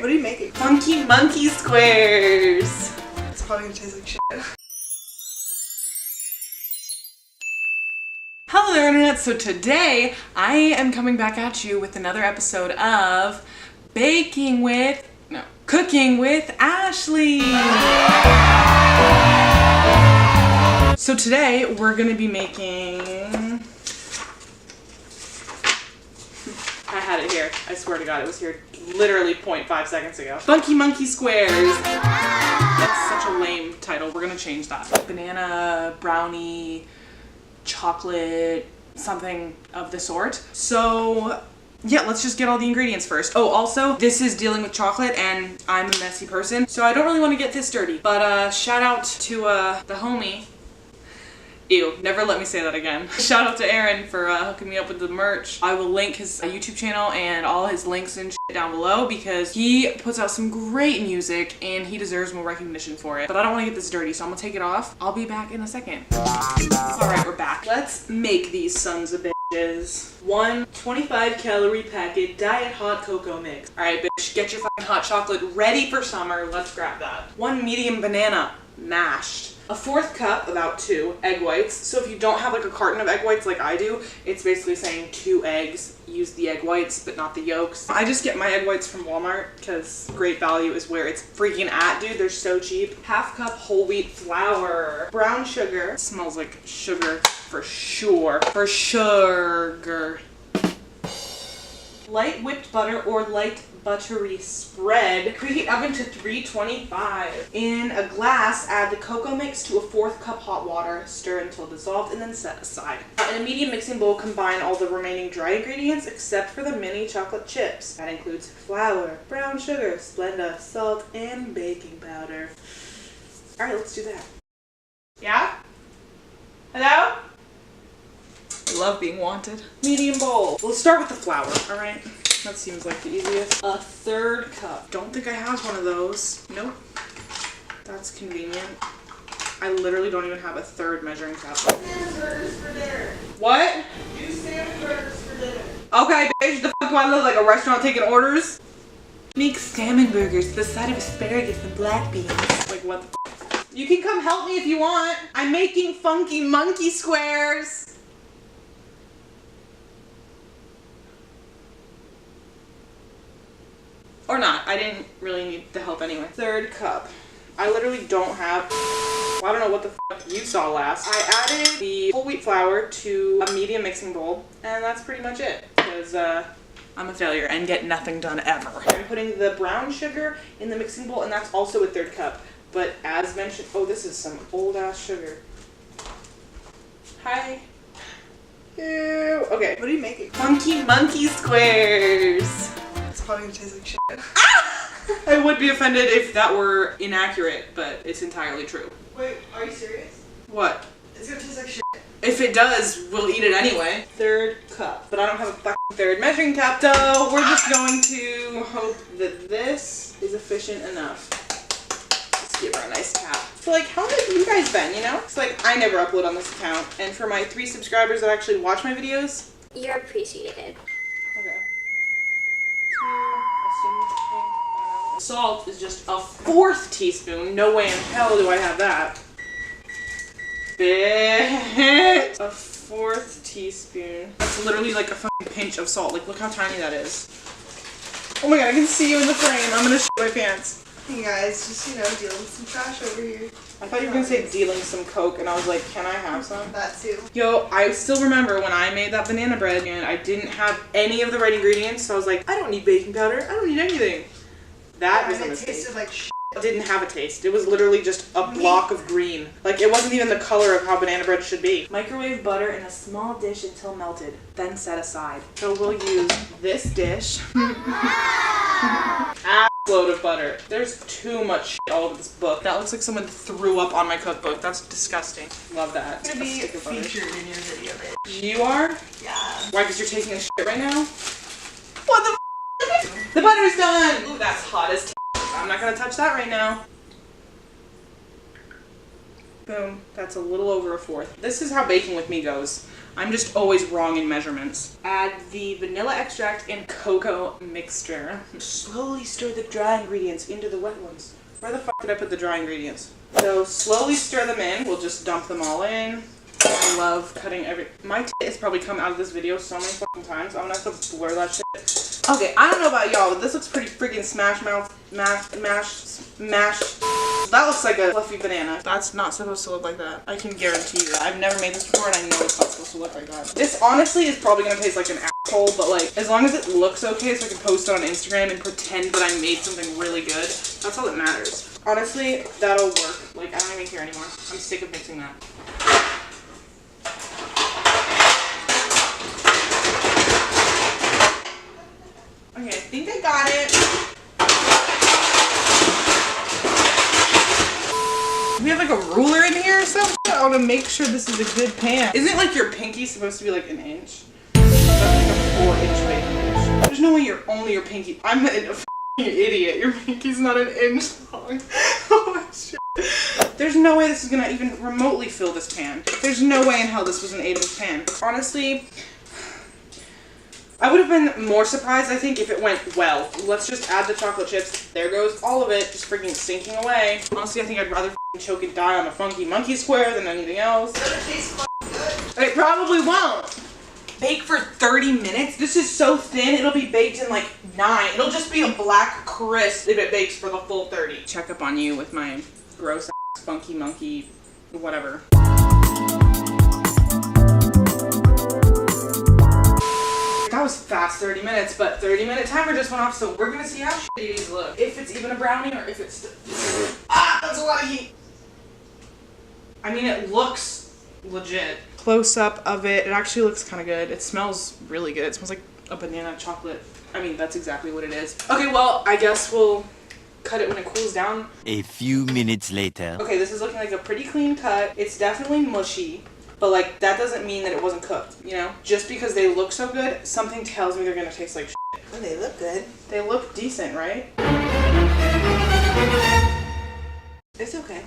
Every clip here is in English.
What are you making? Funky monkey squares. It's probably gonna taste like shit. Hello there, Internet. So today I am coming back at you with another episode of Cooking with Ashley. So today we're gonna be making, I had it here. I swear to God, it was here literally 0.5 seconds ago. Funky monkey squares. That's such a lame title. We're gonna change that. Banana, brownie, chocolate, something of the sort. So yeah, let's just get all the ingredients first. Oh, also, this is dealing with chocolate and I'm a messy person, so I don't really want to get this dirty. But shout out to the homie. Ew, never let me say that again. Shout out to Aaron for hooking me up with the merch. I will link his YouTube channel and all his links and shit down below because he puts out some great music and he deserves more recognition for it. But I don't want to get this dirty, so I'm gonna take it off. I'll be back in a second. Alright, we're back. Let's make these sons of bitches. One 25-calorie packet diet hot cocoa mix. Alright, bitch, get your fucking hot chocolate ready for summer. Let's grab that. One medium banana, mashed. A 1/4 cup, about 2 egg whites. So if you don't have like a carton of egg whites like I do, it's basically saying 2 eggs. Use the egg whites, but not the yolks. I just get my egg whites from Walmart because Great Value is where it's freaking at, dude. They're so cheap. 1/2 cup whole wheat flour. Brown sugar. It smells like sugar for sure. For sugar. Light whipped butter or light buttery spread. Preheat oven to 325. In a glass, add the cocoa mix to a 1/4 cup hot water. Stir until dissolved and then set aside. In a medium mixing bowl, combine all the remaining dry ingredients except for the mini chocolate chips. That includes flour, brown sugar, Splenda, salt, and baking powder. Alright, let's do that. Yeah? Hello? I love being wanted. Medium bowl. We'll start with the flour, alright? That seems like the easiest. A 1/3 cup. Don't think I have one of those. Nope. That's convenient. I literally don't even have a 1/3 measuring cup. Salmon burgers for dinner. What? Do salmon burgers for dinner. Okay, bitch, the fuck do I look like, a restaurant taking orders? Make salmon burgers with a side of asparagus and black beans. Like what the fuck? You can come help me if you want. I'm making funky monkey squares. Or not, I didn't really need the help anyway. 1/3 cup. I literally don't have, well, I don't know what the fuck you saw last. I added the whole wheat flour to a medium mixing bowl, and that's pretty much it. Because I'm a failure and get nothing done ever. I'm putting the brown sugar in the mixing bowl, and that's also a 1/3 cup. But as mentioned, oh, this is some old ass sugar. Hi. Ew. Okay. What are you making? Funky monkey squares. It's probably gonna taste like shit. I would be offended if that were inaccurate, but it's entirely true. Wait, are you serious? What? It's gonna taste like shit. If it does, we'll eat it anyway. 1/3 cup. But I don't have a fucking 1/3 measuring cup, so we're just going to hope that this is efficient enough. Let's give her a nice tap. So like, how have you guys been, you know? It's like, I never upload on this account, and for my 3 subscribers that actually watch my videos, you're appreciated. okay. Salt is just a 1/4 teaspoon. No way in hell do I have that. Bitch. A 1/4 teaspoon. That's literally like a fucking pinch of salt. Like, look how tiny that is. Oh my god, I can see you in the frame. I'm gonna shit my pants. Hey guys, just, you know, dealing with some trash over here. I thought you were gonna say dealing some Coke, and I was like, can I have some? That too. Yo, I still remember when I made that banana bread and I didn't have any of the right ingredients, so I was like, I don't need baking powder. I don't need anything. That was a mistake. It tasted like shit. It didn't have a taste. It was literally just a block of green. Like, it wasn't even the color of how banana bread should be. Microwave butter in a small dish until melted, then set aside. So we'll use this dish. Load of butter. There's too much shit all over this book. That looks like someone threw up on my cookbook. That's disgusting. Love that. It's gonna be featured in your video, bitch. You are? Yeah. Why, because you're taking a shit right now? What the f***? The butter's done! Ooh, that's hot as t***. I'm not gonna touch that right now. Boom. That's a little over a 1/4. This is how baking with me goes. I'm just always wrong in measurements. Add the vanilla extract and cocoa mixture. Slowly stir the dry ingredients into the wet ones. Where the fuck did I put the dry ingredients? So slowly stir them in. We'll just dump them all in. I love cutting my tit has probably come out of this video so many fucking times. I'm gonna have to blur that shit. Okay, I don't know about y'all, but this looks pretty freaking smash mouth, mash. That looks like a fluffy banana. That's not supposed to look like that. I can guarantee you that. I've never made this before and I know it's not supposed to look like that. This honestly is probably gonna taste like an asshole, but like, as long as it looks okay so I can post it on Instagram and pretend that I made something really good, that's all that matters. Honestly, that'll work. Like, I don't even care anymore. I'm sick of mixing that. Okay, I think I got it. Do we have like a ruler in here or something? I want to make sure this is a good pan. Isn't like your pinky supposed to be like an inch? That's like a 4-inch baking dish. There's no way only your pinky. I'm a f***ing idiot. Your pinky's not an inch long. Oh shit. There's no way this is gonna even remotely fill this pan. There's no way in hell this was an 8-inch pan. Honestly, I would have been more surprised, I think, if it went well. Let's just add the chocolate chips. There goes all of it, just freaking sinking away. Honestly, I think I'd rather choke and die on a funky monkey square than anything else. It tastes good. It probably won't. Bake for 30 minutes? This is so thin, it'll be baked in like 9. It'll just be a black crisp if it bakes for the full 30. Check up on you with my gross ass funky monkey, whatever. That was fast 30 minutes, but 30-minute timer just went off, so we're gonna see how shitty these look. If it's even a brownie or if it's that's a lot of heat. I mean, it looks legit. Close up of it. It actually looks kind of good. It smells really good. It smells like a banana chocolate. I mean, that's exactly what it is. Okay, well, I guess we'll cut it when it cools down. A few minutes later. Okay, this is looking like a pretty clean cut. It's definitely mushy. But like, that doesn't mean that it wasn't cooked, you know? Just because they look so good, something tells me they're gonna taste like shit. Well, they look good. They look decent, right? It's okay.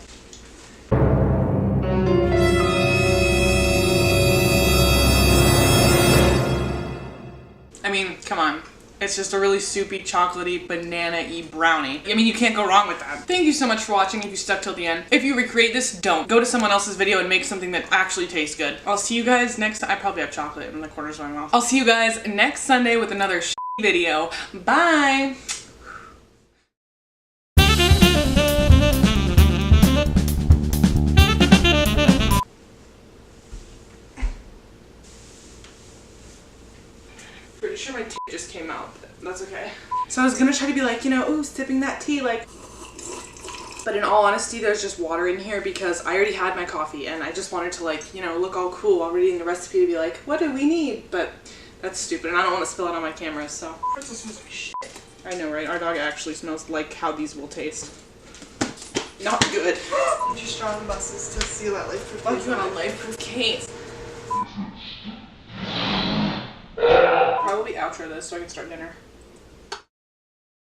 I mean, come on. It's just a really soupy, chocolatey, banana-y brownie. I mean, you can't go wrong with that. Thank you so much for watching if you stuck till the end. If you recreate this, don't. Go to someone else's video and make something that actually tastes good. I'll see you guys next. I probably have chocolate in the corners of my mouth. I'll see you guys next Sunday with another video. Bye! Pretty sure my tea just came out, but that's okay. So I was gonna try to be like, you know, ooh, sipping that tea, like, but in all honesty, there's just water in here because I already had my coffee and I just wanted to, like, you know, look all cool while reading the recipe to be like, what do we need? But that's stupid and I don't want to spill it on my camera, so. This smells like shit. I know, right? Our dog actually smells like how these will taste. Not good. Put your strong buses to seal that life proof. Fuck you on a life case. Probably outro this so I can start dinner.